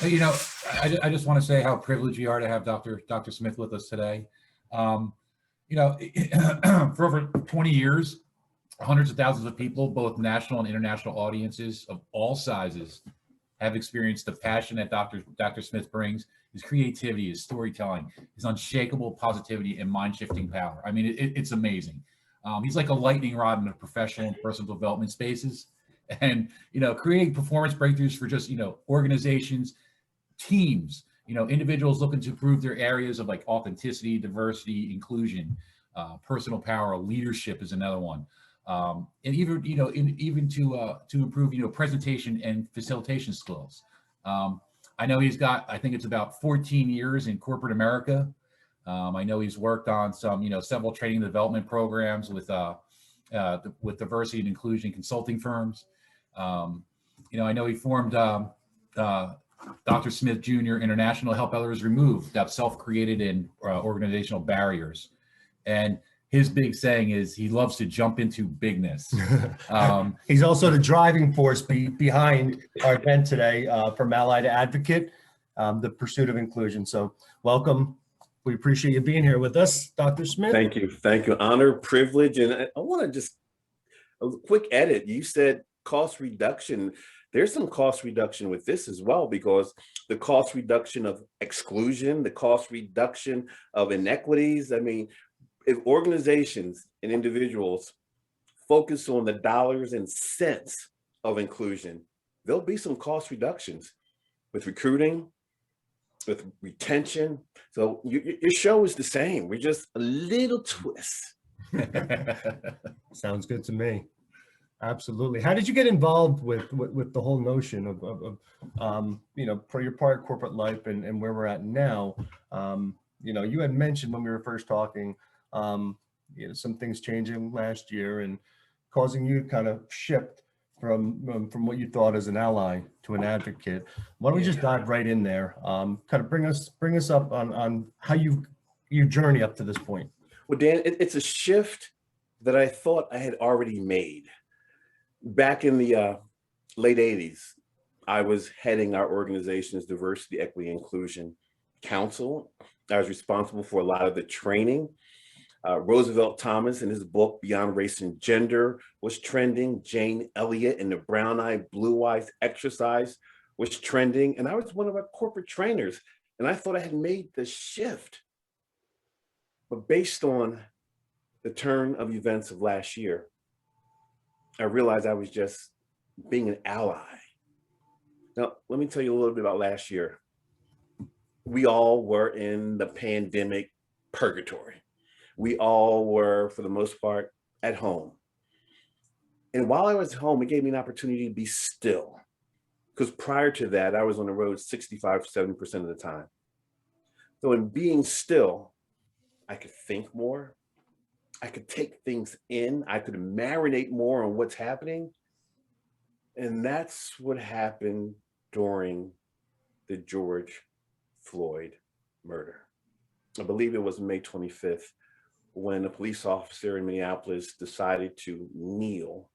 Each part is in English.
You know, I just want to say how privileged we are to have Dr. Smith with us today. You know, for over 20 years, hundreds of thousands of people, both national and international audiences of all sizes, have experienced the passion that Dr. Smith brings, his creativity, his storytelling, his unshakable positivity and mind-shifting power. I mean, it's amazing. He's like a lightning rod in the professional and personal development spaces, and you know, creating performance breakthroughs for just organizations, teams, individuals looking to improve their areas of like authenticity, diversity, inclusion, personal power, leadership is another one. And even even to improve presentation and facilitation skills. I know he's got, I think it's about 14 years in corporate America. I know he's worked on some several training and development programs with diversity and inclusion consulting firms. I know he formed Dr. Smith Jr. International to help others remove that self-created and organizational barriers. And his big saying is he loves to jump into bigness. He's also the driving force behind our event today, from ally to advocate, the pursuit of inclusion. So welcome. We appreciate you being here with us, Dr. Smith. Thank you. Thank you. Honor, privilege. And I want to just a quick edit. You said cost reduction. There's some cost reduction with this as well, because the cost reduction of exclusion, the cost reduction of inequities. I mean, if organizations and individuals focus on the dollars and cents of inclusion, there'll be some cost reductions with recruiting, with retention. So your show is the same. We're just a little twist. Sounds good to me. Absolutely. How did you get involved with the whole notion of for your part of corporate life and where we're at now? You had mentioned when we were first talking, some things changing last year and causing you to kind of shift from what you thought as an ally to an advocate. Why don't we just dive right in there? Kind of bring us up on how your journey up to this point. Well, Dan, it's a shift that I thought I had already made. Back in the late 80s, I was heading our organization's Diversity, Equity, Inclusion Council. I was responsible for a lot of the training. Roosevelt Thomas in his book, Beyond Race and Gender, was trending. Jane Elliott and the Brown Eye, Blue Eyes exercise was trending. And I was one of our corporate trainers. And I thought I had made the shift. But based on the turn of events of last year, I realized I was just being an ally. Now, let me tell you a little bit about last year. We all were in the pandemic purgatory. We all were, for the most part, at home. And while I was home, it gave me an opportunity to be still. Because prior to that, I was on the road 65, 70% of the time. So in being still, I could think more. I could take things in. I could marinate more on what's happening. And that's what happened during the George Floyd murder. I believe it was May 25th when a police officer in Minneapolis decided to kneel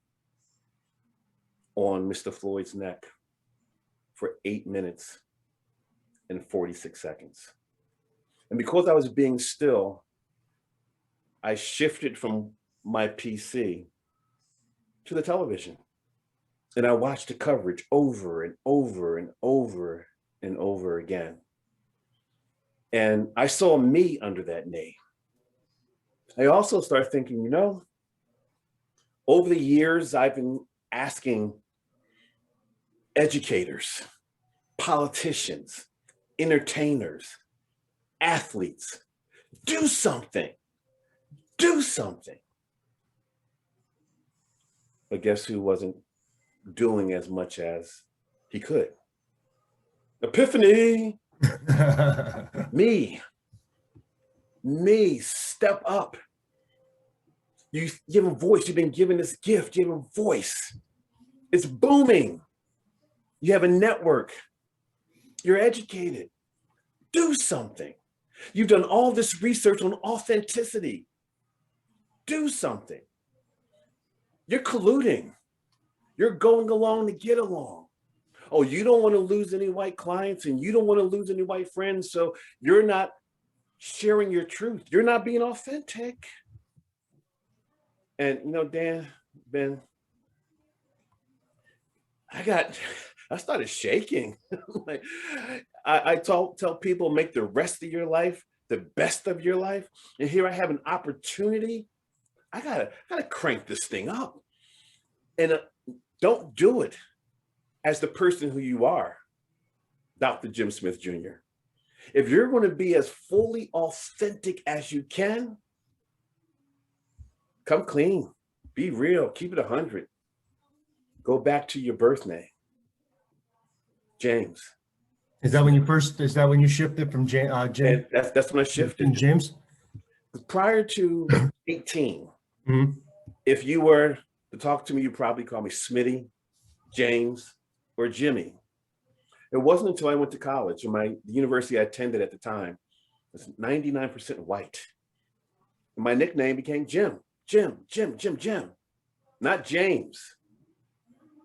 on Mr. Floyd's neck for 8 minutes and 46 seconds. And because I was being still, I shifted from my PC to the television. And I watched the coverage over and over and over and over again. And I saw me under that knee. I also started thinking, over the years, I've been asking educators, politicians, entertainers, athletes, do something. Do something. But guess who wasn't doing as much as he could? Epiphany. Me, step up. You have a voice. You've been given this gift. You have a voice. It's booming. You have a network. You're educated. Do something. You've done all this research on authenticity. Do something. You're colluding. You're going along to get along. Oh, you don't want to lose any white clients and you don't want to lose any white friends. So you're not sharing your truth. You're not being authentic. And, Dan, Ben, I started shaking. Like, I tell people, make the rest of your life the best of your life. And here I have an opportunity. I gotta crank this thing up. And don't do it as the person who you are, Dr. Jim Smith Jr. If you're going to be as fully authentic as you can, come clean, be real, keep it 100. Go back to your birth name, James. Is that when you shifted from Jim? And that's when I shifted. James? Prior to 18, Mm-hmm. if you were to talk to me, you probably call me Smitty, James, or Jimmy. It wasn't until I went to college, or the university I attended at the time was 99% white. And my nickname became Jim, not James.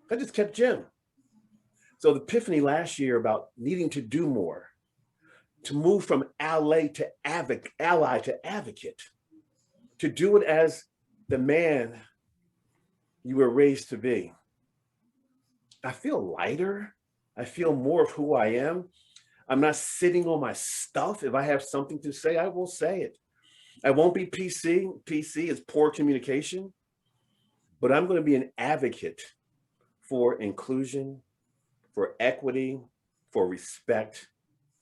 I just kept Jim. So the epiphany last year about needing to do more, to move from ally to advocate, to do it as the man you were raised to be. I feel lighter. I feel more of who I am. I'm not sitting on my stuff. If I have something to say, I will say it. I won't be PC. PC is poor communication, but I'm going to be an advocate for inclusion, for equity, for respect,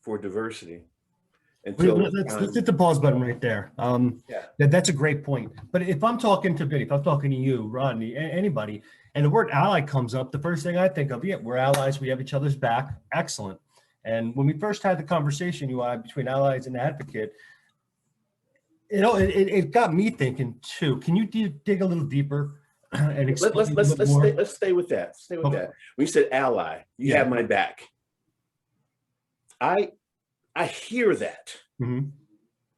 for diversity. Let's hit the pause button right there. That's a great point. But if I'm talking to Vinny, if I'm talking to you, Rodney, anybody, and the word ally comes up, the first thing I think of, we're allies, we have each other's back. Excellent. And when we first had the conversation, between allies and advocate, it got me thinking too. Can you dig a little deeper and explain let's stay with that. When you said ally, you have my back. I hear that, mm-hmm.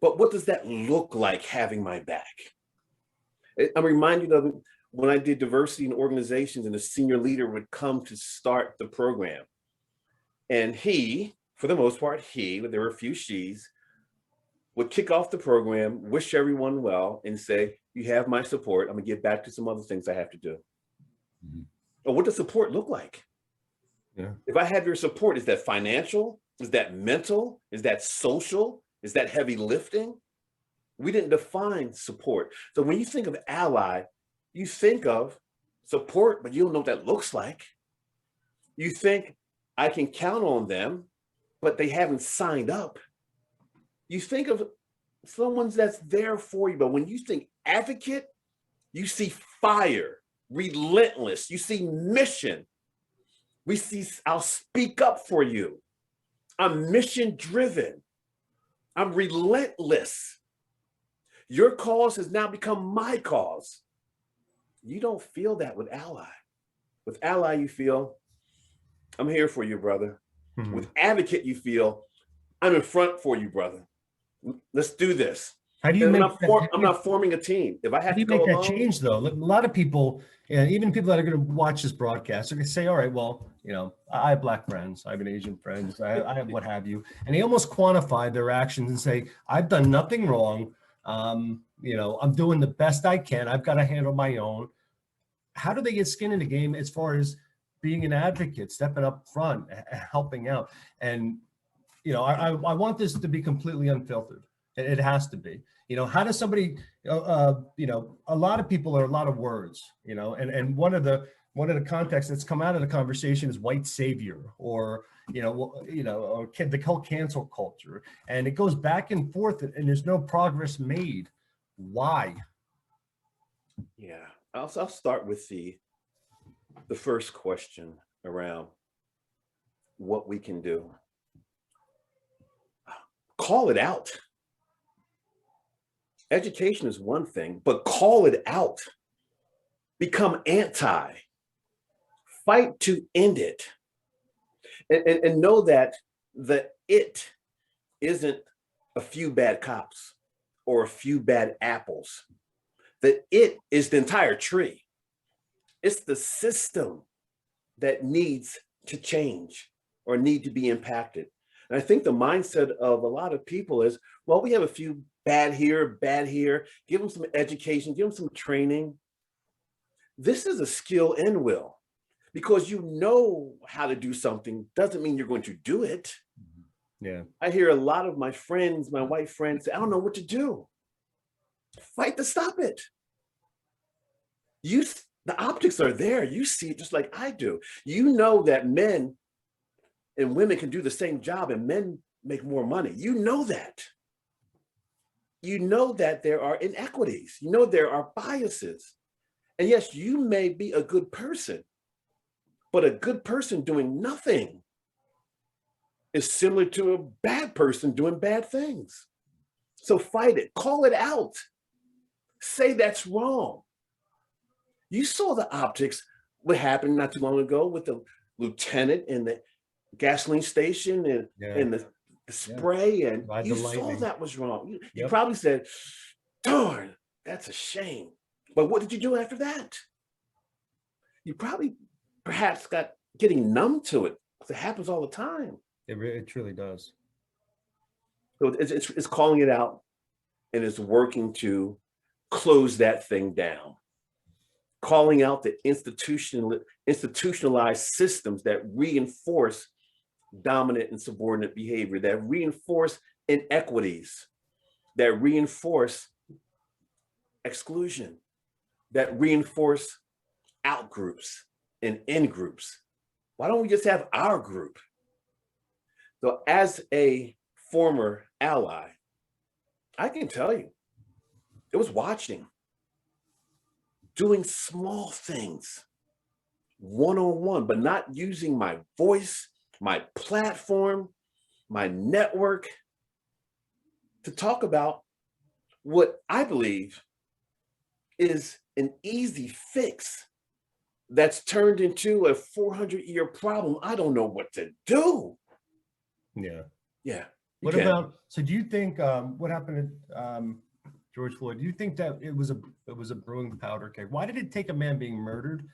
But what does that look like, having my back? I'm reminded of when I did diversity in organizations, and the senior leader would come to start the program. And he, for the most part, but there were a few she's, would kick off the program, wish everyone well, and say, you have my support. I'm gonna get back to some other things I have to do. Mm-hmm. But what does support look like? Yeah. If I have your support, is that financial? Is that mental? Is that social? Is that heavy lifting? We didn't define support. So when you think of ally, you think of support, but you don't know what that looks like. You think I can count on them, but they haven't signed up. You think of someone that's there for you, but when you think advocate, you see fire, relentless. You see mission. We see, I'll speak up for you. I'm mission driven. I'm relentless. Your cause has now become my cause. You don't feel that with ally. With ally, you feel, I'm here for you, brother. Mm-hmm. With advocate, you feel, I'm in front for you, brother. Let's do this. How do you I'm not forming a team. If I have to go alone, that change though? A lot of people, even people that are going to watch this broadcast, are going to say, all right, well, I have Black friends, I have an Asian friends, I have what have you. And they almost quantify their actions and say, I've done nothing wrong. I'm doing the best I can. I've got to handle my own. How do they get skin in the game as far as being an advocate, stepping up front, helping out? And, I want this to be completely unfiltered. It has to be. How does somebody, a lot of people are a lot of words, and one of the contexts that's come out of the conversation is white savior, or, or the whole cancel culture. And it goes back and forth, and there's no progress made. Why? Yeah, I'll start with the first question around what we can do. Call it out. Education is one thing, but call it out. Become anti. Fight to end it. And know that it isn't a few bad cops or a few bad apples. That it is the entire tree. It's the system that needs to change or need to be impacted. And I think the mindset of a lot of people is, well, we have a few bad here, give them some education, give them some training. This is a skill and will, because you know how to do something doesn't mean you're going to do it. Yeah. I hear a lot of my friends, my white friends say, I don't know what to do. Fight to stop it. The optics are there. You see it just like I do. You know that men and women can do the same job and men make more money. You know that. You know that there are inequities. You know there are biases. And yes, you may be a good person, but a good person doing nothing is similar to a bad person doing bad things. So fight it, call it out, say that's wrong. You saw the optics, what happened not too long ago with the lieutenant in the gasoline station and the spray, and you saw that was wrong. You probably said, darn, that's a shame. But what did you do after that? You probably perhaps got getting numb to it, because it happens all the time. It truly does. So it's calling it out, and it's working to close that thing down. Calling out the institutionalized systems that reinforce dominant and subordinate behavior, that reinforce inequities, that reinforce exclusion, that reinforce out groups and in groups. Why don't we just have our group? So as a former ally, I can tell you, it was watching, doing small things, one-on-one, but not using my voice, my platform, my network to talk about what I believe is an easy fix that's turned into a 400-year problem. I don't know what to do. Yeah. What about, so do you think what happened at George Floyd, do you think that it was a brewing powder keg? Why did it take a man being murdered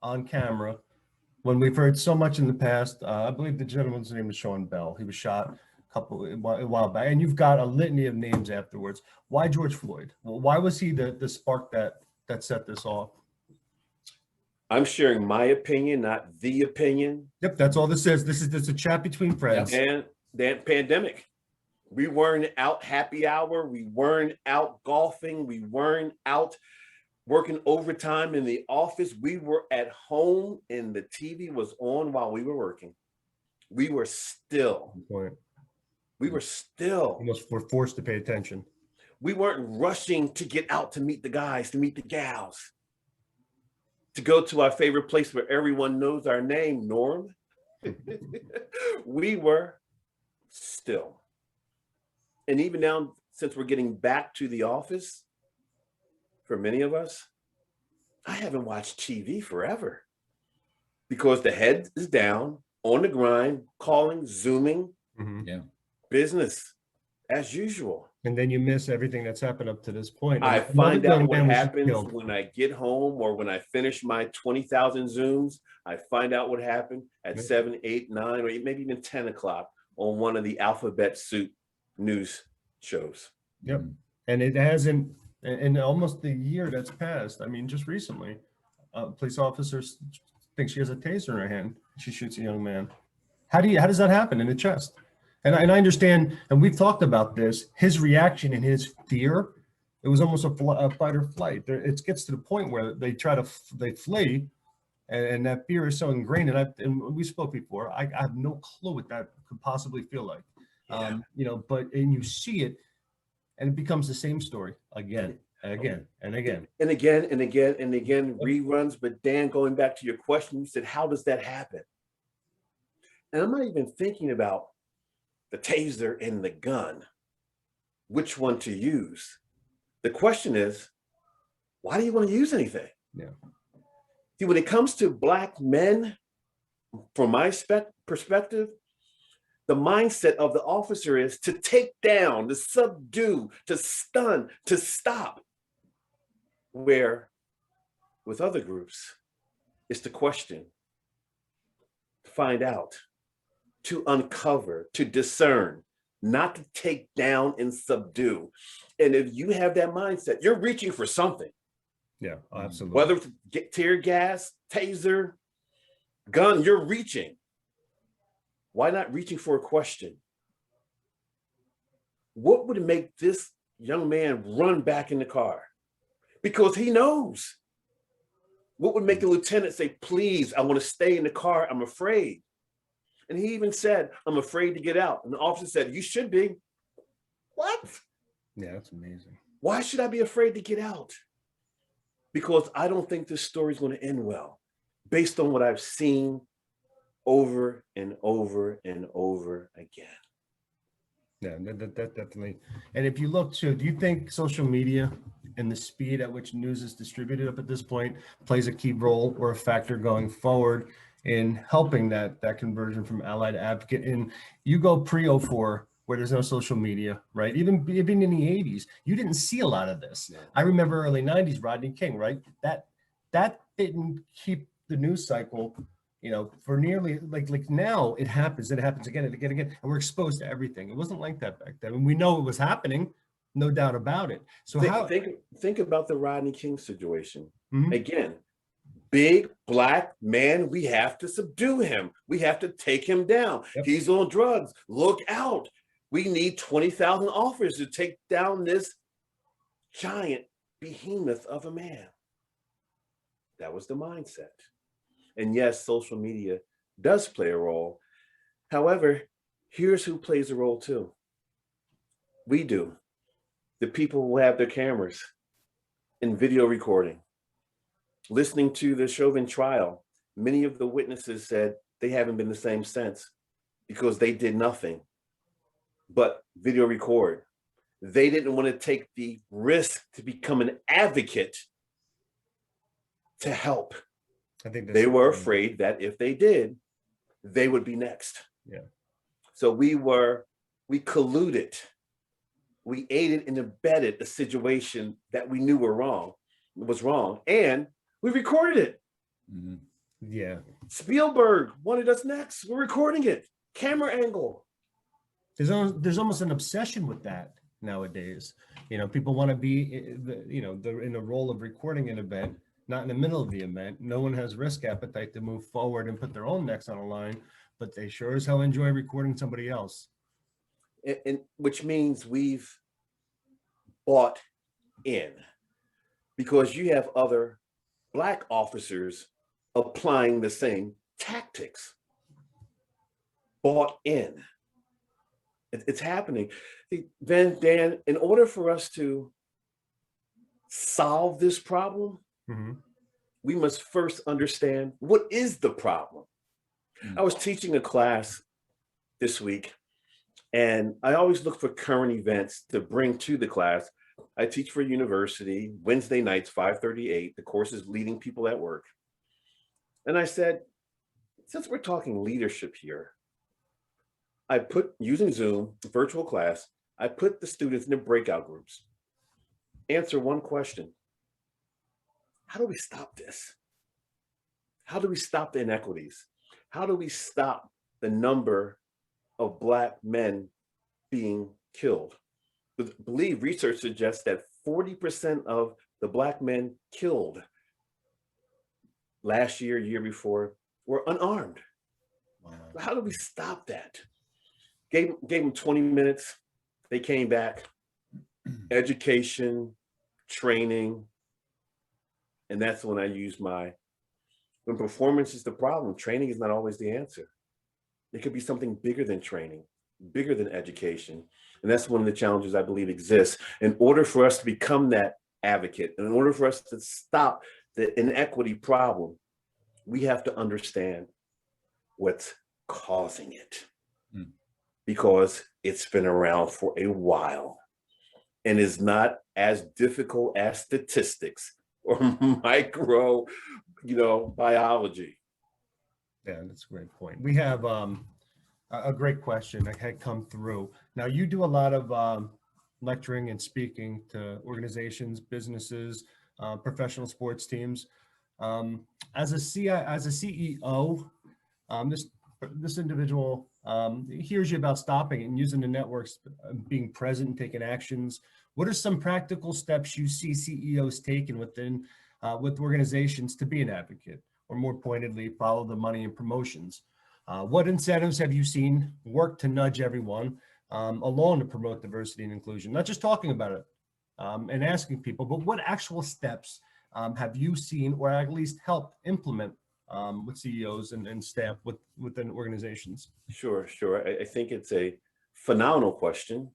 on camera when we've heard so much in the past? I believe the gentleman's name was Sean Bell. He was shot a while back, and you've got a litany of names afterwards. Why George Floyd? Well, why was he the spark that set this off? I'm sharing my opinion, not the opinion. Yep, that's all this is. This is a chat between friends. And that pandemic. We weren't out happy hour. We weren't out golfing. We weren't out working overtime in the office. We were at home and the TV was on while we were working. We were still. We were still. Almost were forced to pay attention. We weren't rushing to get out to meet the guys, to meet the gals, to go to our favorite place where everyone knows our name, Norm. We were still. And even now, since we're getting back to the office, for many of us, I haven't watched TV forever because the head is down, on the grind, calling, Zooming, business as usual. And then you miss everything that's happened up to this point. I find out what happens when I get home or when I finish my 20,000 Zooms. I find out what happened at 7, 8, 9, or maybe even 10 o'clock on one of the alphabet soup news shows. Yep. And it hasn't, in almost the year that's passed, I mean, just recently, a police officer thinks she has a taser in her hand. She shoots a young man. How does that happen in the chest? And I understand, and we've talked about this, his reaction and his fear, it was almost a fight or flight. It gets to the point where they flee, and that fear is so ingrained. And we spoke before, I have no clue what that could possibly feel like. But you see it, and it becomes the same story again and again and again. And again and again and again, reruns. But Dan, going back to your question, you said, how does that happen? And I'm not even thinking about the taser and the gun, which one to use. The question is, why do you want to use anything? Yeah. See, when it comes to Black men, from my perspective, the mindset of the officer is to take down, to subdue, to stun, to stop. Where with other groups, it's to question, find out, to uncover, to discern, not to take down and subdue. And if you have that mindset, you're reaching for something. Yeah, absolutely. Whether it's tear gas, taser, gun, you're reaching. Why not reaching for a question? What would make this young man run back in the car? Because he knows. What would make the lieutenant say, please, I want to stay in the car, I'm afraid. And he even said, I'm afraid to get out. And the officer said, you should be. What? Yeah, that's amazing. Why should I be afraid to get out? Because I don't think this story is going to end well, based on what I've seen over and over and over again. Yeah, that definitely. And if you look to, do you think social media and the speed at which news is distributed up at this point plays a key role or a factor going forward in helping that conversion from ally to advocate? And you go pre-04, where there's no social media, right? Even in the 80s, you didn't see a lot of this. No. I remember early 90s, Rodney King, right? That didn't keep the news cycle, for nearly like now it happens again and again, and we're exposed to everything. It wasn't like that back then. And we know it was happening, no doubt about it. So think about the Rodney King situation. Mhm. Again, big black man, we have to subdue him. We have to take him down. Yep. He's on drugs. Look out. We need 20,000 officers to take down this giant behemoth of a man. That was the mindset. And yes, social media does play a role. However, here's who plays a role too. We do. The people who have their cameras and video recording. Listening to the Chauvin trial, many of the witnesses said they haven't been the same since because they did nothing but video record. They didn't want to take the risk to become an advocate to help. I think They were afraid that if they did, they would be next. Yeah. So we colluded. We aided and abetted a situation that we knew was wrong, and we recorded it. Mhm. Yeah. Spielberg wanted us next. We're recording it. Camera angle. There's almost an obsession with that nowadays. People want to be, in the role of recording an event, not in the middle of the event. No one has risk appetite to move forward and put their own necks on the line, but they sure as hell enjoy recording somebody else. And which means we've bought in, because you have other Black officers applying the same tactics. Bought in. It's happening. Then, Dan, in order for us to solve this problem, Mm-hmm. we must first understand what is the problem. I was teaching a class this week, and I always look for current events to bring to the class. I teach for a university, Wednesday nights, 5:38. The course is leading people at work. And I said, since we're talking leadership here, I put, using Zoom, virtual class, I put the students in the breakout groups. Answer one question. How do we stop this? How do we stop the inequities? How do we stop the number of Black men being killed? I believe research suggests that 40% of the Black men killed last year, year before, were unarmed. Wow. How do we stop that? Gave them 20 minutes. They came back. Education, training. And that's when I use when performance is the problem, training is not always the answer. It could be something bigger than training, bigger than education. And that's one of the challenges I believe exists. In order for us to become that advocate, in order for us to stop the inequity problem, we have to understand what's causing it. Because it's been around for a while and is not as difficult as statistics or micro, biology. Yeah, that's a great point. We have a great question that had come through. Now, you do a lot of lecturing and speaking to organizations, businesses, professional sports teams. As a CEO, this this individual hears you about stopping and using the networks, being present and taking actions. What are some practical steps you see CEOs taking within with organizations to be an advocate, or more pointedly, follow the money and promotions? What incentives have you seen work to nudge everyone along to promote diversity and inclusion? Not just talking about it and asking people, but what actual steps have you seen, or at least helped implement with CEOs and staff within organizations? Sure. I think it's a phenomenal question.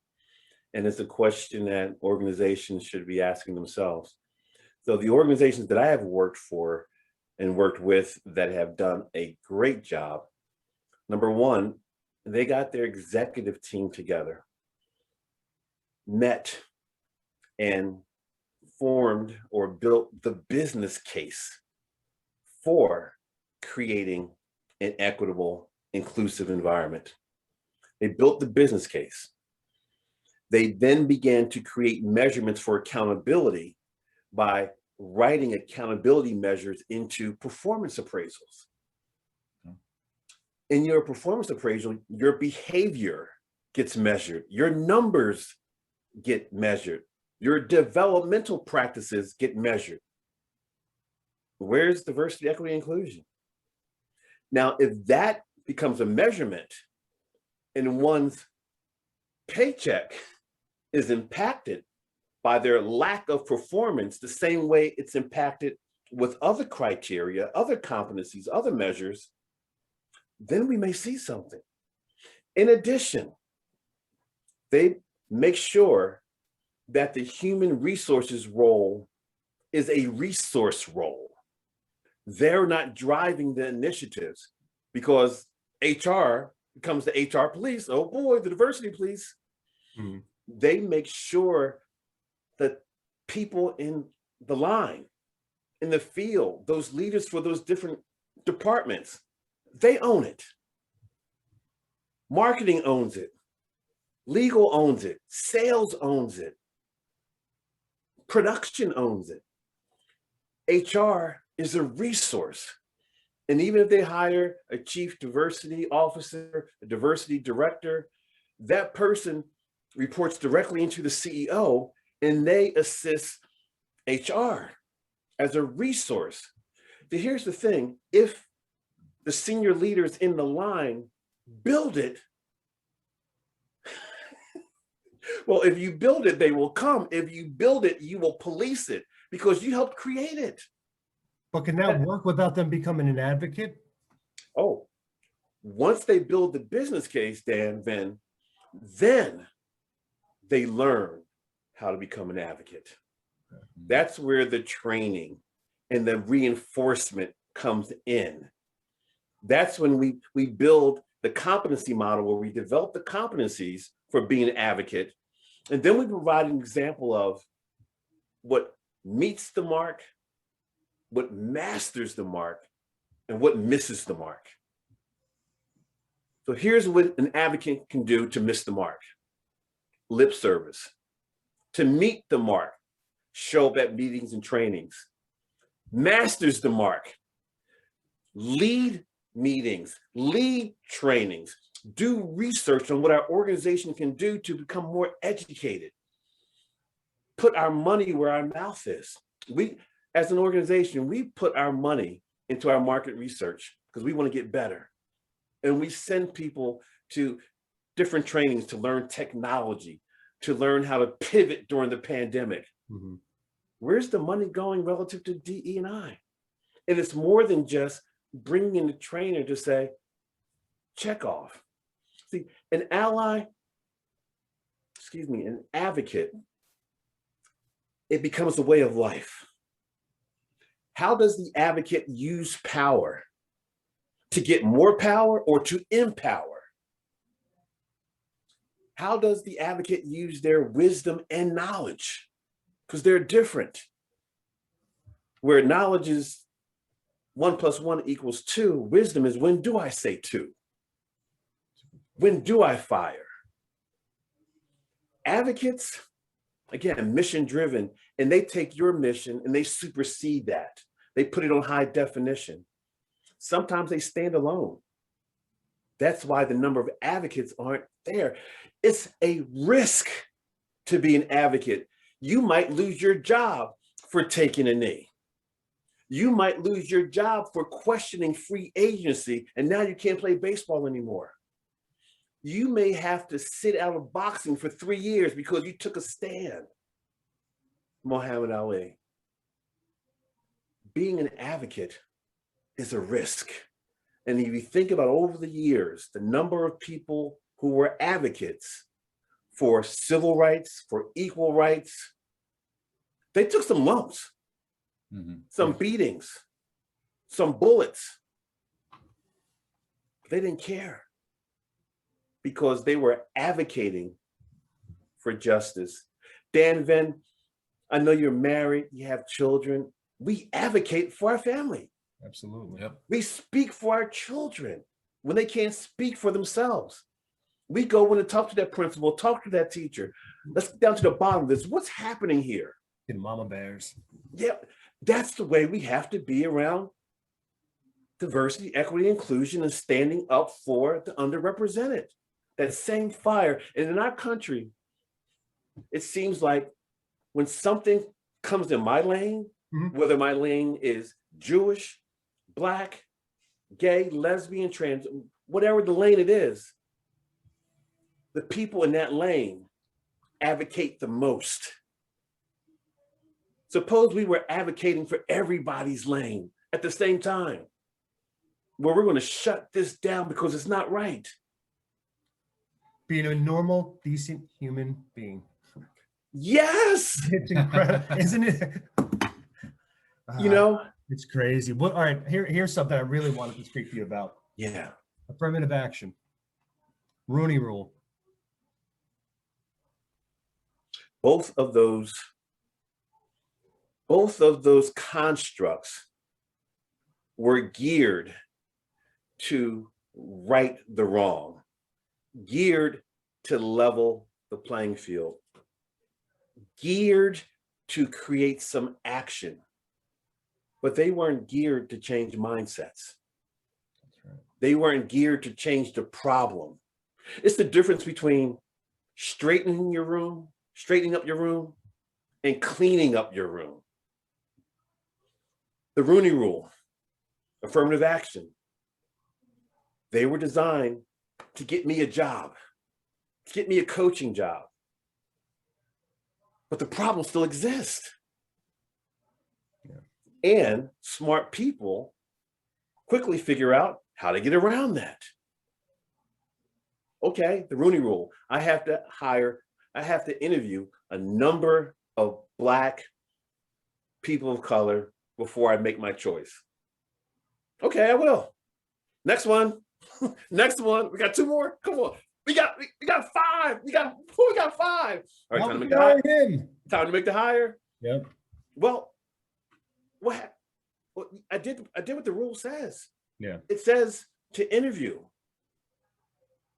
And it's a question that organizations should be asking themselves. So the organizations that I have worked for and worked with that have done a great job, number one, they got their executive team together, met and formed or built the business case for creating an equitable, inclusive environment. They built the business case. They then began to create measurements for accountability by writing accountability measures into performance appraisals. In your performance appraisal, your behavior gets measured, your numbers get measured, your developmental practices get measured. Where's diversity, equity, inclusion? Now, if that becomes a measurement and one's paycheck is impacted by their lack of performance the same way it's impacted with other criteria, other competencies, other measures, then we may see something. In addition, they make sure that the human resources role is a resource role. They're not driving the initiatives because HR becomes the HR police. Oh boy, the diversity police. Mm-hmm. They make sure that people in the line, in the field, those leaders for those different departments, they own it. Marketing owns it. Legal owns it. Sales owns it. Production owns it. HR is a resource. And even if they hire a chief diversity officer, a diversity director, that person reports directly into the CEO, and they assist HR as a resource. But here's the thing, if the senior leaders in the line build it, well, if you build it, they will come. If you build it, you will police it because you helped create it. But can that work without them becoming an advocate? Oh, once they build the business case, Dan, then they learn how to become an advocate. That's where the training and the reinforcement comes in. That's when we build the competency model where we develop the competencies for being an advocate. And then we provide an example of what meets the mark, what masters the mark, and what misses the mark. So here's what an advocate can do to miss the mark. Lip service. To meet the mark, show up at meetings and trainings. Masters the mark. Lead meetings, lead trainings, do research on what our organization can do to become more educated. Put our money where our mouth is. We, as an organization, we put our money into our market research because we want to get better. And we send people to different trainings to learn technology, to learn how to pivot during the pandemic. Mm-hmm. Where's the money going relative to DE&I? And it's more than just bringing in the trainer to say, check off. See, an advocate, it becomes a way of life. How does the advocate use power? To get more power or to empower? How does the advocate use their wisdom and knowledge? Because they're different. Where knowledge is 1 + 1 = 2, wisdom is when do I say 2? When do I fire? Advocates, again, mission driven, and they take your mission and they supersede that. They put it on high definition. Sometimes they stand alone. That's why the number of advocates aren't there. It's a risk to be an advocate. You might lose your job for taking a knee. You might lose your job for questioning free agency, and now you can't play baseball anymore. You may have to sit out of boxing for 3 years because you took a stand. Muhammad Ali. Being an advocate is a risk. And if you think about over the years, the number of people who were advocates for civil rights, for equal rights, they took some lumps, some beatings, some bullets. They didn't care because they were advocating for justice. Dan Venn, I know you're married, you have children. We advocate for our family. Absolutely. Yep. We speak for our children when they can't speak for themselves. We go in and talk to that principal, talk to that teacher. Let's get down to the bottom of this. What's happening here? And mama bears. Yeah, that's the way we have to be around diversity, equity, inclusion, and standing up for the underrepresented. That same fire. And in our country, it seems like when something comes in my lane, whether my lane is Jewish, Black, gay, lesbian, trans, whatever the lane it is, the people in that lane advocate the most. Suppose we were advocating for everybody's lane at the same time, where we're going to shut this down because it's not right. Being a normal, decent human being. Yes. It's incredible, isn't it? You know, it's crazy. Well, all right, here's something I really wanted to speak to you about. yeah. Affirmative action. Rooney Rule. Both of those constructs were geared to right the wrong, geared to level the playing field, geared to create some action, but they weren't geared to change mindsets. That's right. They weren't geared to change the problem. It's the difference between straightening up your room, and cleaning up your room. The Rooney Rule, affirmative action, they were designed to get me a job, to get me a coaching job. But the problem still exists. Yeah. And smart people quickly figure out how to get around that. Okay, the Rooney Rule, I have to interview a number of Black people of color before I make my choice. Okay, I will. Next one. Next one. We got 2 more. Come on. We got 5. We got 5. All right, time to make the hire. Time to make the hire. Yep. Well, what I did what the rule says. Yeah. It says to interview.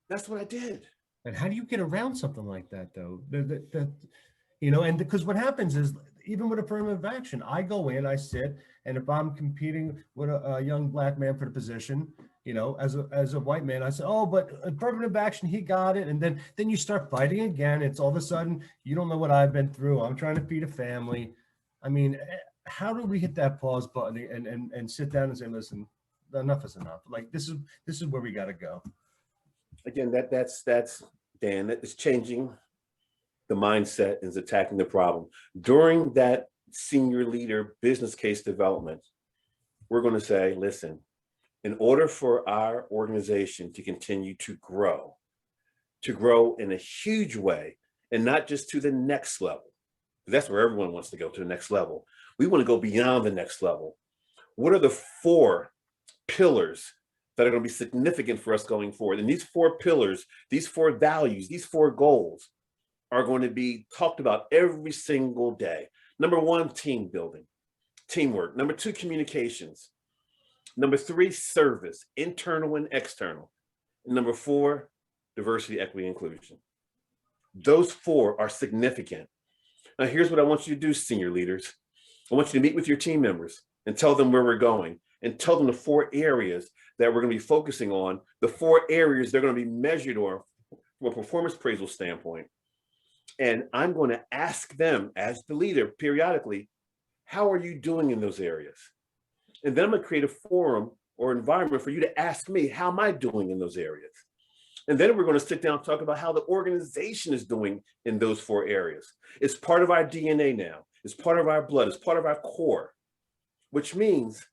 That's what I did. And how do you get around something like that, though? And because what happens is, even with affirmative action, I go in, I sit, and if I'm competing with a young Black man for the position, as a white man, I say, oh, but affirmative action, he got it. And then you start fighting again. It's all of a sudden, you don't know what I've been through. I'm trying to feed a family. I mean, how do we hit that pause button and sit down and say, listen, enough is enough. Like, this is where we got to go. Again, that's Dan, that is changing the mindset, is attacking the problem. During that senior leader business case development, we're going to say, listen, in order for our organization to continue to grow in a huge way, and not just to the next level, that's where everyone wants to go, to the next level. We want to go beyond the next level. What are the 4 pillars that are going to be significant for us going forward? And these 4 pillars, these 4 values, these 4 goals are going to be talked about every single day. Number 1, team building, teamwork. Number 2, communications. Number 3, service, internal and external. And number 4, diversity, equity, inclusion. Those 4 are significant. Now, here's what I want you to do, senior leaders. I want you to meet with your team members and tell them where we're going. and tell them the 4 areas that we're going to be focusing on, the 4 areas they're going to be measured on from a performance appraisal standpoint. And I'm going to ask them as the leader periodically, how are you doing in those areas? And then I'm going to create a forum or environment for you to ask me, how am I doing in those areas? And then we're going to sit down and talk about how the organization is doing in those 4 areas. It's part of our DNA now. It's part of our blood. It's part of our core, which means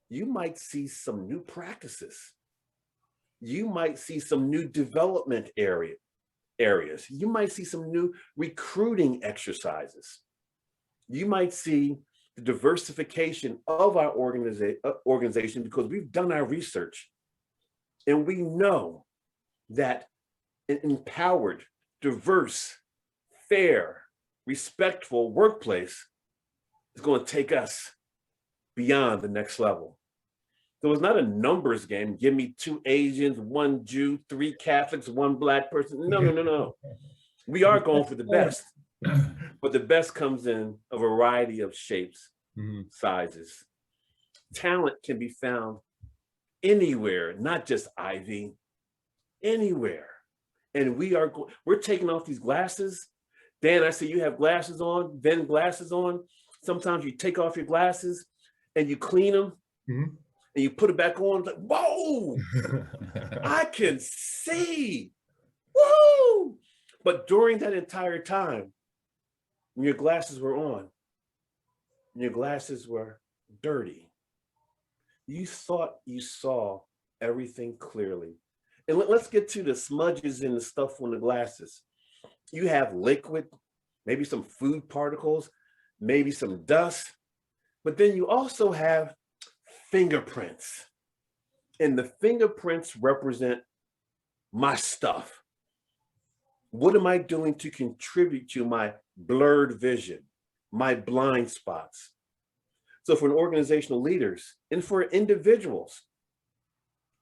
you might see some new practices. You might see some new development areas. You might see some new recruiting exercises. You might see the diversification of our organization because we've done our research and we know that an empowered, diverse, fair, respectful workplace is going to take us beyond the next level. So it's not a numbers game. Give me 2 Asians, 1 Jew, 3 Catholics, 1 Black person. No. We are going for the best, but the best comes in a variety of shapes, sizes. Talent can be found anywhere, not just Ivy, anywhere. And we're taking off these glasses. Dan, I see you have glasses on, then glasses on. Sometimes you take off your glasses and you clean them and you put it back on. Like, whoa, I can see. Woo! But during that entire time, when your glasses were on, and your glasses were dirty, you thought you saw everything clearly. And let's get to the smudges and the stuff on the glasses. You have liquid, maybe some food particles, maybe some dust, but then you also have fingerprints. And the fingerprints represent my stuff. What am I doing to contribute to my blurred vision, my blind spots? So for organizational leaders and for individuals,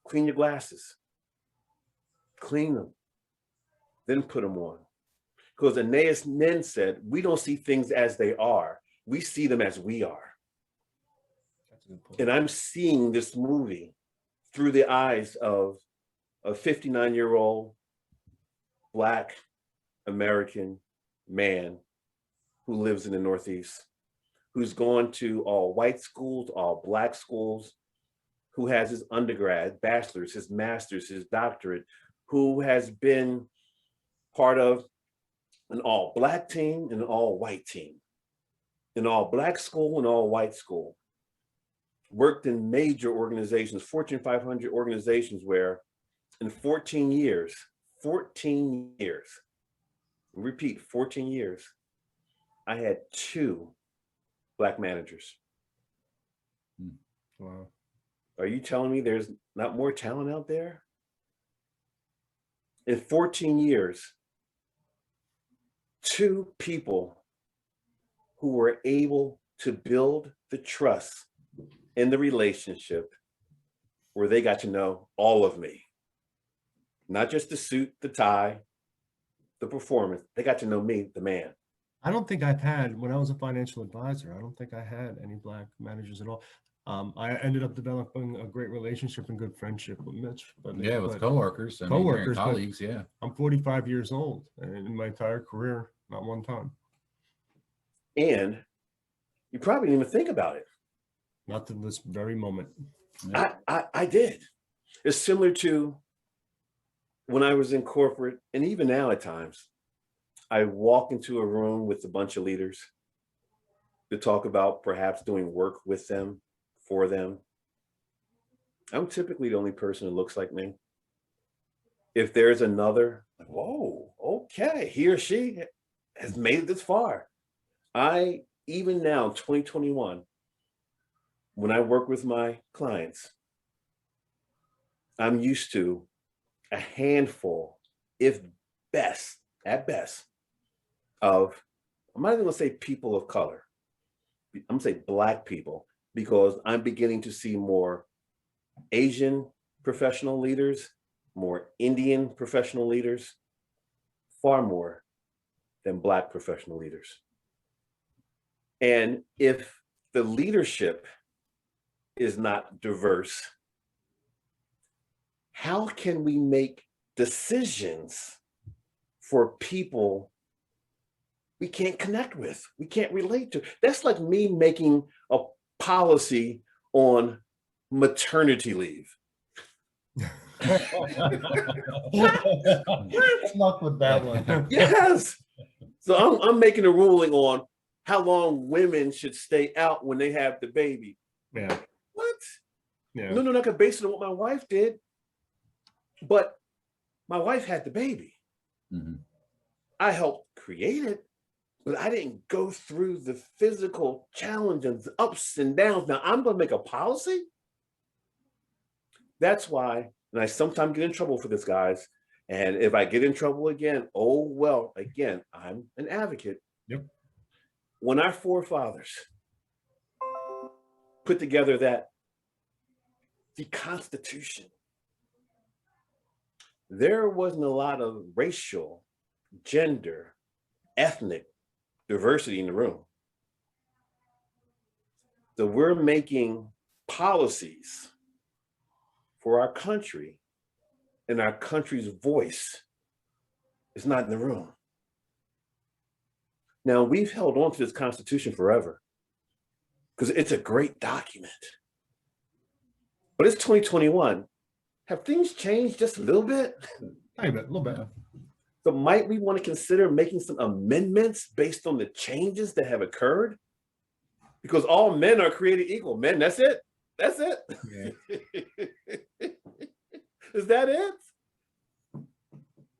clean your glasses, clean them, then put them on. Because Aeneas Nin said, we don't see things as they are, we see them as we are. And I'm seeing this movie through the eyes of a 59-year-old Black American man who lives in the Northeast, who's gone to all white schools, all Black schools, who has his undergrad, bachelor's, his master's, his doctorate, who has been part of an all Black team and an all white team, an all Black school and all white school, worked in major organizations, Fortune 500 organizations, where in 14 years, repeat, 14 years, I had 2 Black managers. Wow. Are you telling me there's not more talent out there? In 14 years, 2 people who were able to build the trust in the relationship where they got to know all of me. Not just the suit, the tie, the performance. They got to know me, the man. I don't think I've had, when I was a financial advisor, I don't think I had any Black managers at all. I ended up developing a great relationship and good friendship with Mitch. With coworkers, colleagues, yeah. I'm 45 years old, and in my entire career, not one time. And you probably didn't even think about it. Not to this very moment. Yeah. I did. It's similar to when I was in corporate, and even now at times, I walk into a room with a bunch of leaders to talk about perhaps doing work with them, for them. I'm typically the only person who looks like me. If there's another, like, whoa, okay, he or she has made it this far. Even now, 2021, when I work with my clients, I'm used to a handful, at best, of, I'm not even gonna say people of color. I'm gonna say Black people, because I'm beginning to see more Asian professional leaders, more Indian professional leaders, far more than Black professional leaders. And if the leadership is not diverse, how can we make decisions for people we can't connect with, we can't relate to? That's like me making a policy on maternity leave. Good luck with that one. Yes. So I'm making a ruling on how long women should stay out when they have the baby. Yeah. What? Yeah. No, I could base it on what my wife did. But my wife had the baby. Mhm. I helped create it, but I didn't go through the physical challenges, the ups and downs. Now I'm going to make a policy. That's why, and I sometimes get in trouble for this, guys. And if I get in trouble again, oh, well, again, I'm an advocate. Yep. When our forefathers put together the Constitution, there wasn't a lot of racial, gender, ethnic diversity in the room. So we're making policies for our country, and our country's voice is not in the room. Now, we've held on to this Constitution forever because it's a great document. But it's 2021. Have things changed just a little bit? A little bit. So might we want to consider making some amendments based on the changes that have occurred? Because all men are created equal. Men, that's it. That's it. Yeah. Is that it?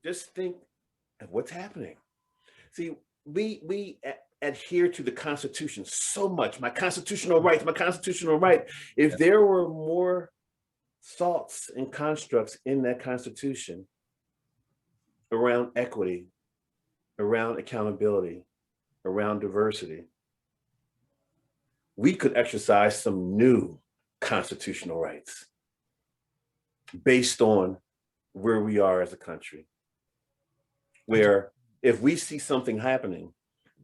Just think of what's happening. See, we adhere to the Constitution so much. My constitutional rights, my constitutional right. If there were more thoughts and constructs in that Constitution around equity, around accountability, around diversity, we could exercise some new constitutional rights based on where we are as a country. Where if we see something happening,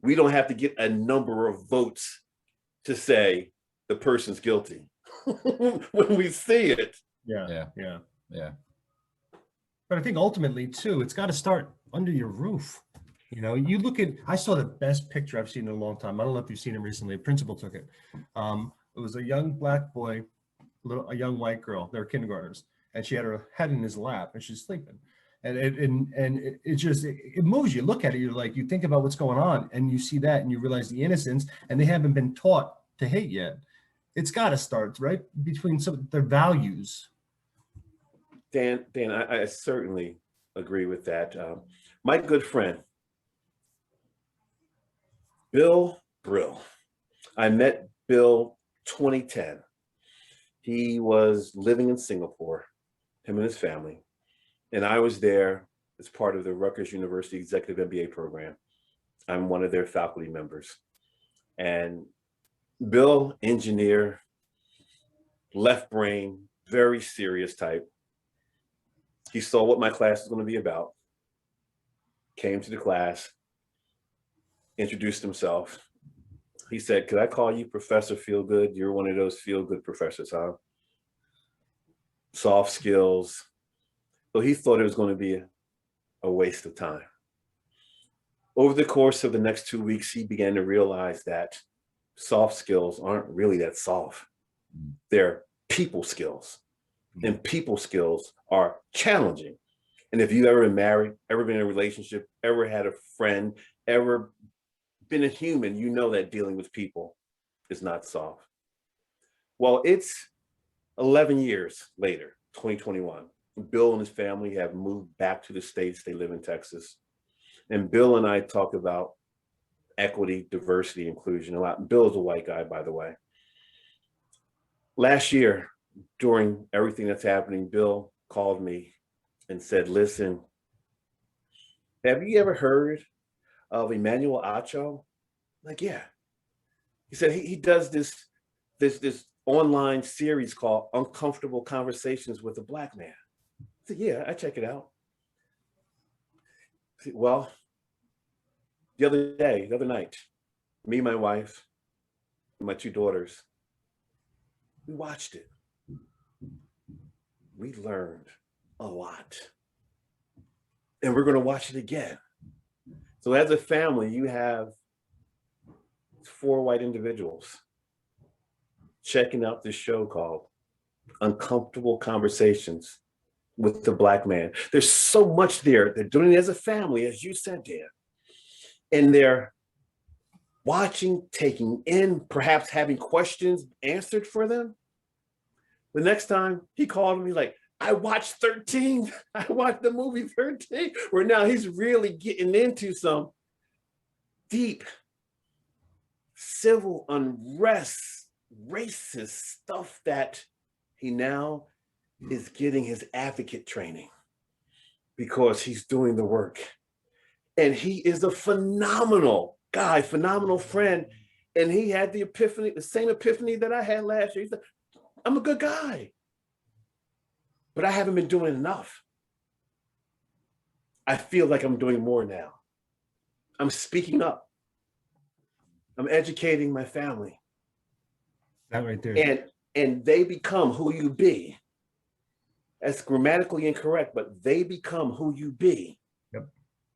we don't have to get a number of votes to say the person's guilty. When we see it. Yeah. Yeah. But I think ultimately too, it's got to start under your roof. You know, you look at, I saw the best picture I've seen in a long time. I don't know if you've seen it recently. A principal took it. It was a young black boy, a young white girl. They were kindergartners, and she had her head in his lap, and she's sleeping. And it just moves you. Look at it, you're like, you think about what's going on, and you see that, and you realize the innocence, and they haven't been taught to hate yet. It's got to start right between some of their values. Dan, I certainly agree with that. My good friend, Bill Brill. I met Bill 2010. He was living in Singapore, him and his family. And I was there as part of the Rutgers University Executive MBA program. I'm one of their faculty members. And Bill, engineer, left brain, very serious type. He saw what my class was going to be about, came to the class, introduced himself. He said, "Could I call you Professor Feelgood? You're one of those feel-good professors, huh? Soft skills." So he thought it was going to be a waste of time. Over the course of the next 2 weeks, he began to realize that soft skills aren't really that soft. They're people skills. And people skills are challenging. And if you've ever been married, ever been in a relationship, ever had a friend, ever been a human, you know that dealing with people is not soft. Well, it's 11 years later, 2021. Bill and his family have moved back to the States. They live in Texas. And Bill and I talk about equity, diversity, inclusion a lot. Bill is a white guy, by the way. Last year, during everything that's happening, Bill called me and said, "Listen, have you ever heard of Emmanuel Acho?" I'm like, "Yeah." He said he does this online series called Uncomfortable Conversations with a Black Man. I said, "Yeah, I check it out." I said, well, the other night, me, my wife, and my two daughters We watched it. We learned a lot. And we're going to watch it again. So as a family, you have 4 white individuals checking out this show called Uncomfortable Conversations with the Black Man. There's so much there. They're doing it as a family, as you said, Dan. And they're watching, taking in, perhaps having questions answered for them. The next time he called me like, I watched 13. I watched the movie 13, where now he's really getting into some deep civil unrest, racist stuff that he now is getting his advocate training because he's doing the work. And he is a phenomenal guy, phenomenal friend. And he had the epiphany, the same epiphany that I had last year. He said, I'm a good guy, but I haven't been doing enough. I feel like I'm doing more now. I'm speaking up. I'm educating my family. That right there. And they become who you be. That's grammatically incorrect, but they become who you be. Yep,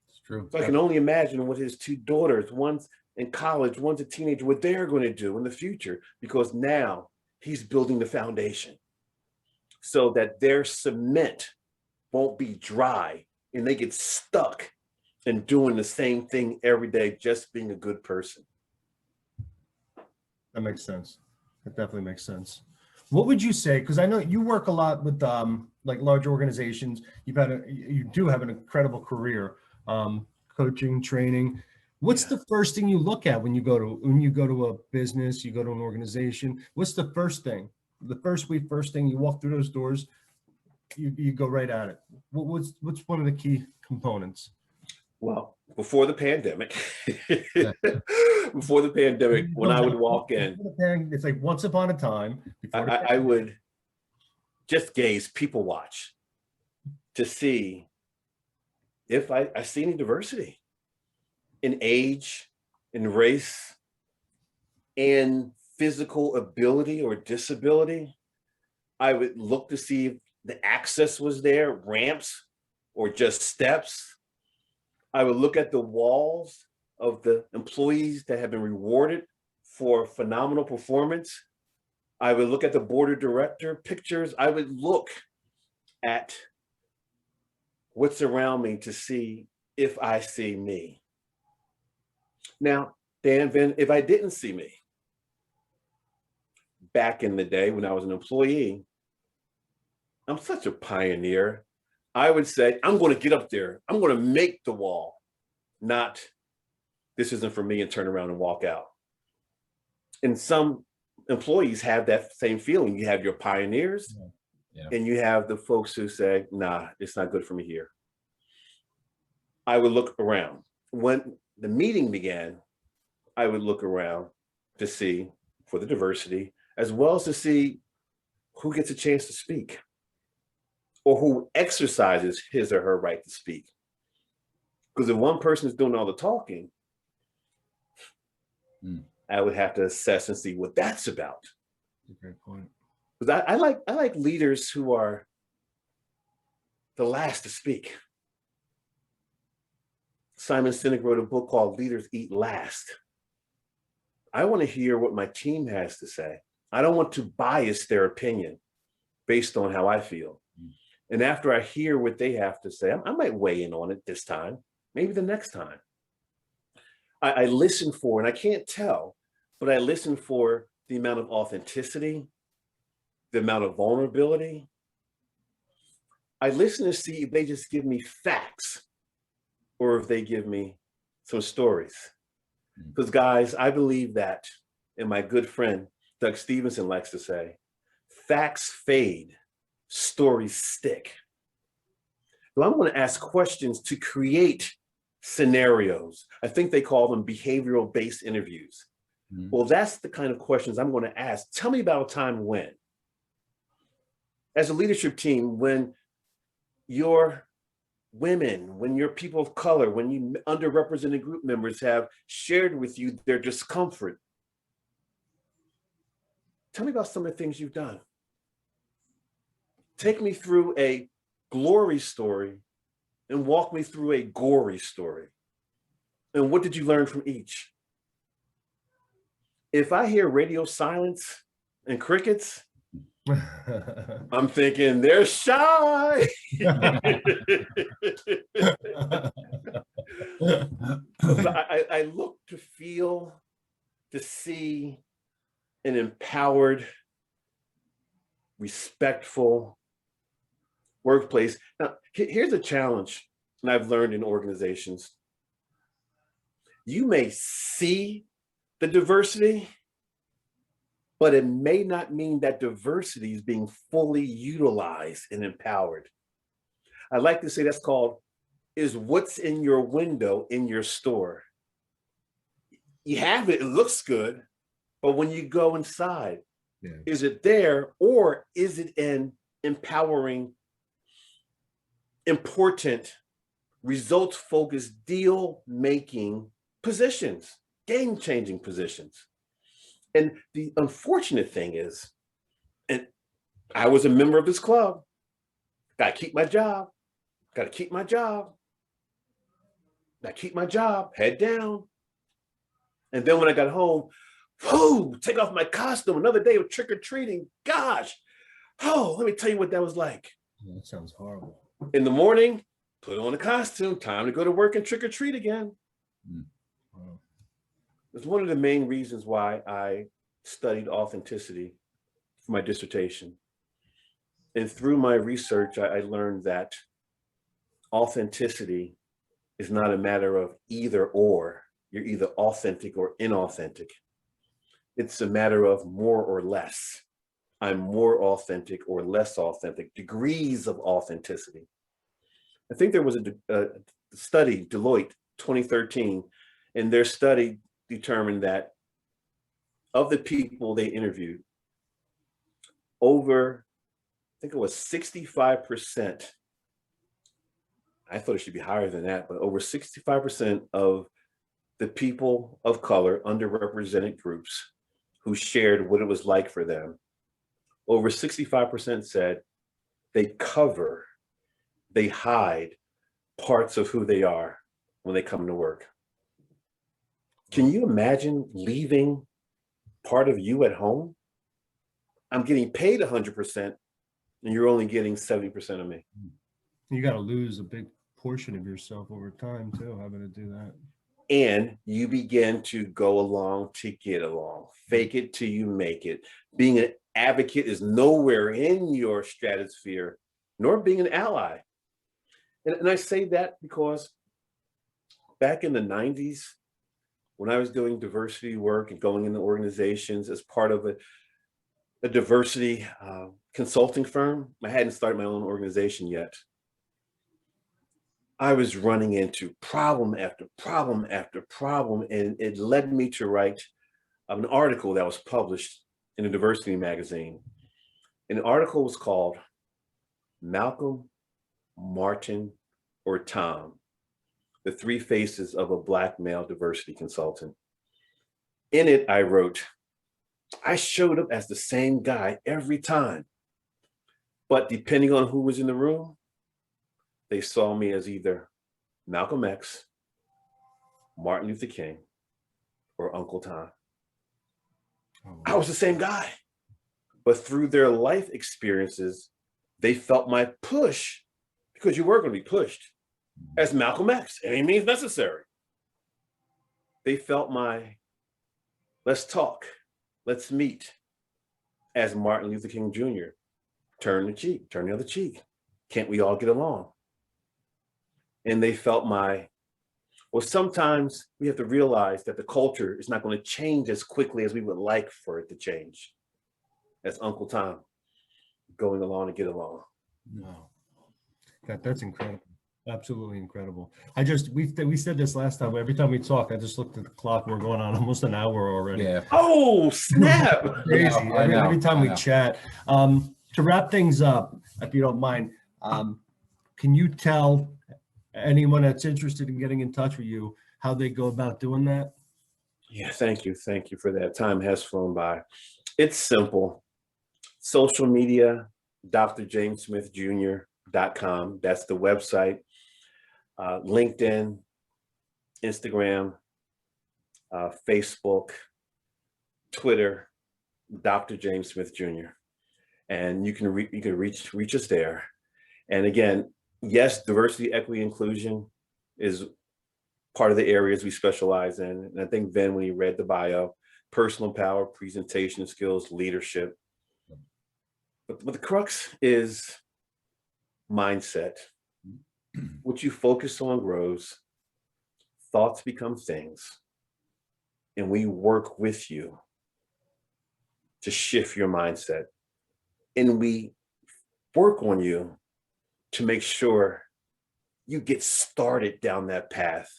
It's true. So I can only imagine what his 2 daughters, one's in college, one's a teenager, what they're going to do in the future, because now he's building the foundation so that their cement won't be dry and they get stuck in doing the same thing every day, just being a good person. That makes sense. That definitely makes sense. What would you say? Because I know you work a lot with like large organizations. You do have an incredible career, coaching, training. What's the first thing you look at when you go to a business, you go to an organization? What's the first thing? The first thing you walk through those doors, you go right at it. What's one of the key components? Well, before the pandemic, when I would walk in, it's like once upon a time. I would just gaze, people watch to see if I see any diversity in age, in race, in physical ability or disability. I would look to see if the access was there, ramps or just steps. I would look at the walls of the employees that have been rewarded for phenomenal performance. I would look at the board of director pictures. I would look at what's around me to see if I see me. Now, Dan, if I didn't see me, back in the day when I was an employee, I'm such a pioneer. I would say, I'm going to get up there. I'm going to make the wall, not this isn't for me and turn around and walk out. And some employees have that same feeling. You have your pioneers and you have the folks who say, nah, it's not good for me here. I would look around. When the meeting began, I would look around to see for the diversity, as well as to see who gets a chance to speak or who exercises his or her right to speak. Because if one person is doing all the talking, I would have to assess and see what that's about. That's a great point. Because I like leaders who are the last to speak. Simon Sinek wrote a book called Leaders Eat Last. I want to hear what my team has to say. I don't want to bias their opinion based on how I feel. And after I hear what they have to say, I might weigh in on it this time, maybe the next time. I listen for, and I can't tell, but I listen for the amount of authenticity, the amount of vulnerability. I listen to see if they just give me facts or if they give me some stories. Because guys, I believe that, and my good friend, Doug Stevenson likes to say, facts fade, stories stick. So I'm going to ask questions to create scenarios. I think they call them behavioral-based interviews. Well, that's the kind of questions I'm going to ask. Tell me about a time when, as a leadership team, when your women, when your people of color, when you underrepresented group members have shared with you their discomfort. tell me about some of the things you've done. Take me through a glory story and walk me through a gory story. And what did you learn from each? If I hear radio silence and crickets, I'm thinking they're shy. I look to feel, to see an empowered, respectful workplace. Now, here's a challenge, and I've learned in organizations. You may see the diversity, but it may not mean that diversity is being fully utilized and empowered. I like to say that's called, is what's in your window in your store. You have it, it looks good, but when you go inside, is it there, or is it an empowering, important, results-focused, deal-making positions, game-changing positions? And the unfortunate thing is, and I was a member of this club, gotta keep my job, gotta keep my job, gotta keep my job, head down. And then when I got home, whoo, take off my costume, another day of trick-or-treating, gosh. Oh, let me tell you what that was like. That sounds horrible. In the morning, put on a costume, time to go to work and trick-or-treat again. Wow. It's one of the main reasons why I studied authenticity for my dissertation. And through my research, I learned that authenticity is not a matter of either or. You're either authentic or inauthentic. It's a matter of more or less. I'm more authentic or less authentic, degrees of authenticity. I think there was a study, Deloitte, 2013, and their study determined that of the people they interviewed, over, I think it was 65%, I thought it should be higher than that, but over 65% of the people of color, underrepresented groups who shared what it was like for them, over 65% said they cover, they hide parts of who they are when they come to work. Can you imagine leaving part of you at home? I'm getting paid 100% and you're only getting 70% of me. You got to lose a big portion of yourself over time too, having to do that. And you begin to go along to get along. Fake it till you make it. Being an advocate is nowhere in your stratosphere, nor being an ally. And I say that because back in the 90s, when I was doing diversity work and going into organizations as part of a diversity consulting firm, I hadn't started my own organization yet. I was running into problem after problem after problem, and it led me to write an article that was published in a diversity magazine. And the article was called Malcolm, Martin, or Tom, the three faces of a Black male diversity consultant. In it, I wrote, I showed up as the same guy every time, but depending on who was in the room, they saw me as either Malcolm X, Martin Luther King, or Uncle Tom. Oh. I was the same guy, but through their life experiences, they felt my push, because you were going to be pushed, as Malcolm X, any means necessary. They felt my, let's talk, let's meet, as Martin Luther King Jr. Turn the cheek, turn the other cheek. Can't we all get along? And they felt my, well, sometimes we have to realize that the culture is not going to change as quickly as we would like for it to change. As Uncle Tom, going along to get along. No, that's incredible. Absolutely incredible. We said this last time. Every time we talk, I just looked at the clock. We're going on almost an hour already. Yeah. Oh, snap. Crazy. I know, Every time I we know. chat. To wrap things up, if you don't mind, can you tell anyone that's interested in getting in touch with you how they go about doing that? Yeah, thank you. Thank you for that. Time has flown by. It's simple. Social media, drjamessmithjr.com. That's the website. LinkedIn, Instagram, Facebook, Twitter, Dr. James Smith Jr. And you can reach us there. And again, yes, diversity, equity, inclusion is part of the areas we specialize in. And I think then when you read the bio, personal power, presentation skills, leadership. But the crux is mindset. What you focus on grows, thoughts become things, and we work with you to shift your mindset. And we work on you to make sure you get started down that path.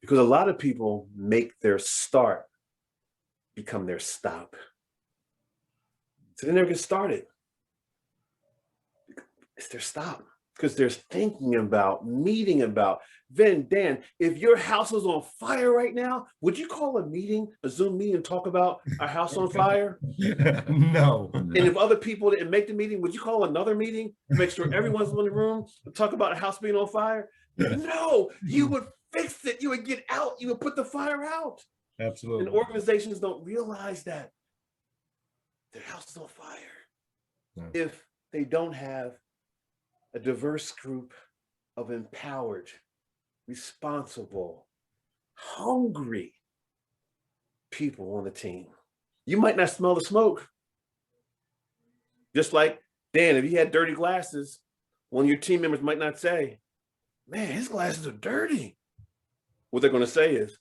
Because a lot of people make their start become their stop. So they never get started. It's their stop. Because they're thinking about, meeting about, then Dan, if your house was on fire right now, would you call a meeting, a Zoom meeting, and talk about our house on fire? No. And if other people didn't make the meeting, would you call another meeting to make sure everyone's in the room and talk about a house being on fire? No, you would fix it. You would get out. You would put the fire out. Absolutely. And organizations don't realize that their house is on fire. No. If they don't have a diverse group of empowered, responsible, hungry people on the team. You might not smell the smoke. Just like, Dan, if you had dirty glasses, one of your team members might not say, man, his glasses are dirty. What they're going to say is,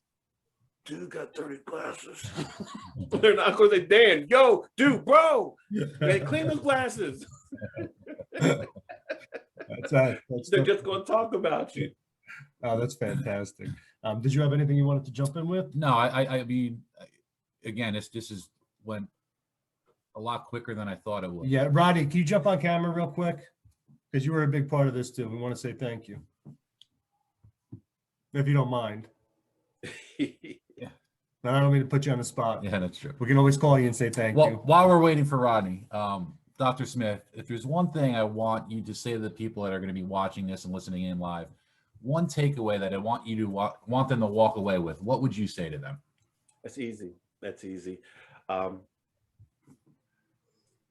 dude got dirty glasses. They're not going to say, Dan, yo, dude, bro, man, clean those glasses. They're just going to talk about you. Oh, that's fantastic. Did you have anything you wanted to jump in with? No, I mean, again, this went a lot quicker than I thought it would. Yeah, Rodney, can you jump on camera real quick? Because you were a big part of this too. We want to say thank you, if you don't mind. Yeah. I don't mean to put you on the spot. Yeah, that's true. We can always call you and say thank Well, you. while we're waiting for Rodney, Dr. Smith, if there's one thing I want you to say to the people that are going to be watching this and listening in live, one takeaway that I want you to want them to walk away with, what would you say to them? That's easy. That's easy.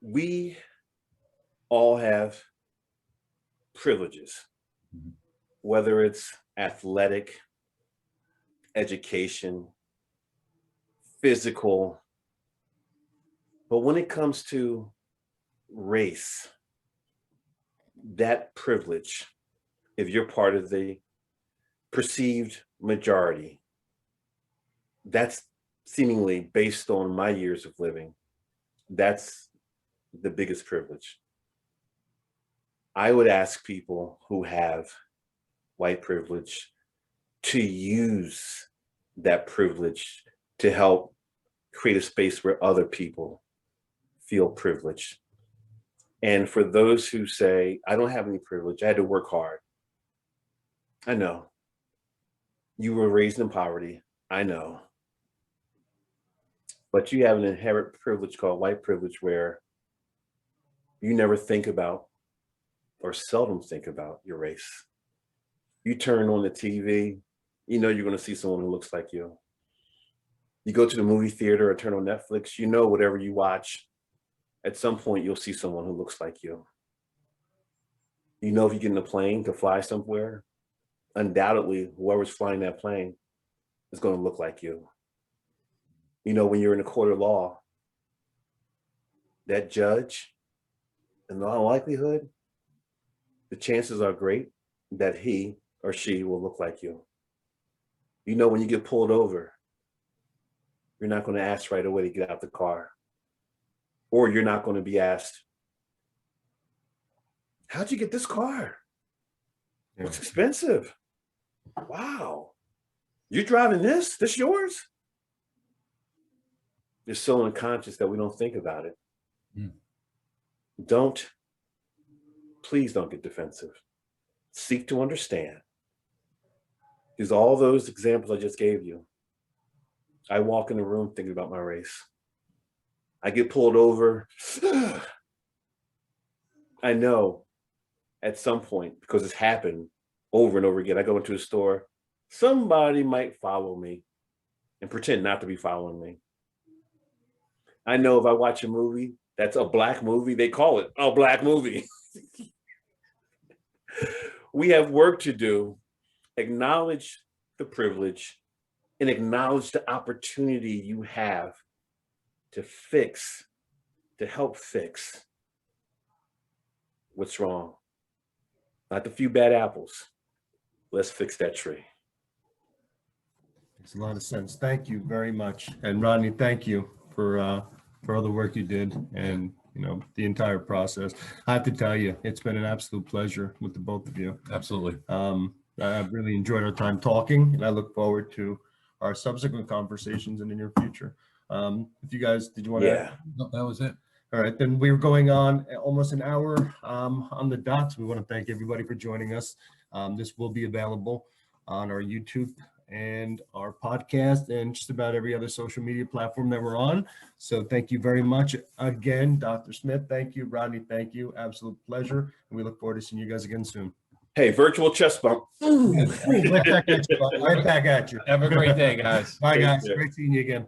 We all have privileges, whether it's athletic, education, physical. But when it comes to race, that privilege, if you're part of the perceived majority, that's seemingly based on my years of living, that's the biggest privilege. I would ask people who have white privilege to use that privilege to help create a space where other people feel privileged. And for those who say, I don't have any privilege, I had to work hard. I know. You were raised in poverty. I know. But you have an inherent privilege called white privilege where you never think about or seldom think about your race. You turn on the TV, you know you're going to see someone who looks like you. You go to the movie theater or turn on Netflix, you know whatever you watch, at some point you'll see someone who looks like you. You know if you get in a plane to fly somewhere, undoubtedly whoever's flying that plane is going to look like you. You know when you're in a court of law, that judge, in all likelihood, the chances are great that he or she will look like you. You know when you get pulled over, you're not going to ask right away to get out the car. Or you're not going to be asked, how'd you get this car? Yeah. It's expensive. Wow. You're driving this? This yours? You're so unconscious that we don't think about it. Please don't get defensive. Seek to understand. Because all those examples I just gave you, I walk in the room thinking about my race. I get pulled over. I know at some point, because it's happened over and over again, I go into a store, somebody might follow me and pretend not to be following me. I know if I watch a movie that's a black movie, they call it a black movie. We have work to do. Acknowledge the privilege and acknowledge the opportunity you have to fix, to help fix what's wrong. Not the few bad apples. Let's fix that tree. Makes a lot of sense. Thank you very much. And Rodney, thank you for all the work you did and, you know, the entire process. I have to tell you, it's been an absolute pleasure with the both of you. Absolutely. I've really enjoyed our time talking, and I look forward to our subsequent conversations in the near future. If you guys, did you want to? Yeah. No, that was it. All right, then we were going on almost an hour on the dot. So we want to thank everybody for joining us. This will be available on our YouTube and our podcast and just about every other social media platform that we're on. So thank you very much again, Dr. Smith. Thank you, Rodney. Thank you. Absolute pleasure. And we look forward to seeing you guys again soon. Hey, virtual chest bump. Right back at you, bud. Right back at you. Have a great day, guys. Bye, Take guys. care. Great seeing you again.